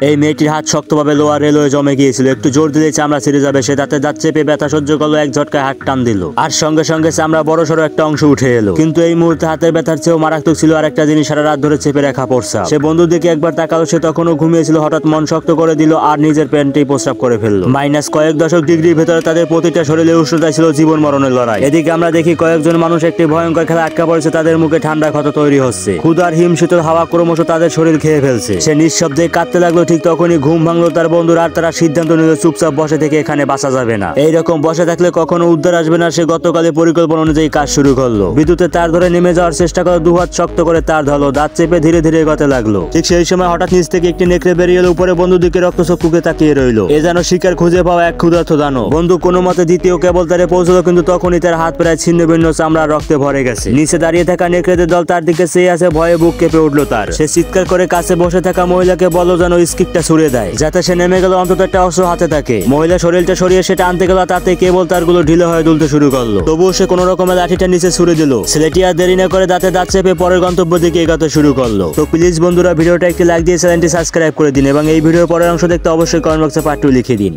এই মেয়েটির হাত শক্তভাবে লোহার রেলওয়ে জমে গিয়েছিল, একটু জোর দিলে চামড়া ছিঁড়ে যাবে। সে দাঁতে দাঁত চেপে ব্যথা সহ্য করলো, এক ঝটকায় হাত টান দিল আর সঙ্গে সঙ্গে চামড়া বড় সড়ো একটা অংশ উঠে এলো। কিন্তু এই মুহূর্তে হাতের ব্যথার চেয়েও মারাত্মক ছিল আর একটা জিনিস সারা রাত ধরে চেপে রাখা প্রস্রাব। সে বন্ধুর দিকে একবার তাকালো, সে তখনও ঘুমিয়েছিল। হঠাৎ মন শক্ত করে দিল আর নিজের প্যান্টেই প্রস্রাব করে ফেললো। মাইনাস কয়েক দশক ডিগ্রির ভেতরে তাদের প্রতিটা শরীরে উষ্ণতা ছিল জীবন মরণের লড়াই। এদিকে আমরা দেখি কয়েকজন মানুষ একটি ভয়ঙ্কর খেলা আটকা পড়েছে, তাদের মুখে ঠান্ডা ক্ষত তৈরি হচ্ছে। ক্ষুধার হিমশীতল হাওয়া ক্রমশ তাদের শরীর খেয়ে ফেলছে। সে নিঃশব্দে কাঁদতে লাগলো। ঠিক তখনই ঘুম ভাঙলো তার বন্ধুর আর তারা সিদ্ধান্ত নিল চুপচাপ বসে থেকে এখানে বাঁচা যাবে না। এইরকম বসে থাকলে কখনো উদ্ধার আসবে না। সে গতকালের পরিকল্পনা অনুযায়ী কাজ শুরু করলো। বিদ্যুতের তার ধরে নেমে যাওয়ার চেষ্টা করে, দুহাত শক্ত করে তার ধরলো, দাঁত চেপে ধীরে ধীরে এগোতে লাগলো। ঠিক সেই সময় হঠাৎ নিচ থেকে একটি নেকড়ে বেরিয়ে এলো। উপরে বন্ধুর দিকে রক্তচক্ষুকে তাকিয়ে রইলো। এ যেন শিকার খুঁজে পাওয়া এক ক্ষুধার্ত দানব। বন্ধু কোনো মতে দ্বিতীয় কেবল তারে পৌঁছলো, কিন্তু তখনই তার হাত প্রায় ছিন্ন ভিন্ন চামড়া রক্তে ভরে গেছে। নিচে দাঁড়িয়ে থাকা নেকড়েদের দল তার দিকে চেয়ে আছে, ভয়ে বুক কেঁপে উঠলো তার। সে চিৎকার করে কাছে বসে থাকা মহিলাকে বলল যেন স্কিকটা ছুড়ে দেয়, যাতে সে নেমে গেল, অন্তত একটা অস্ত্র হাতে থাকে। মহিলা শরীরটা সরিয়ে সেটা আনতে গেল, তাতে কেবল তারগুলো ঢিলে হয়ে দুলতে শুরু করলো। তবুও সে কোনো রকমের লাঠিটা নিচে ছুড়ে দিল। ছেলেটি আর দেরি না করে দাঁতে দাঁত চেপে পরের গন্তব্য দিকে এগোতে শুরু করলো। তো প্লিজ বন্ধুরা, ভিডিওটা একটি লাইক দিয়ে চ্যানেলটি সাবস্ক্রাইব করে দিন এবং এই ভিডিওর পরের অংশ দেখতে অবশ্যই কমেন্ট বক্সে পার্ট 2 লিখে দিন।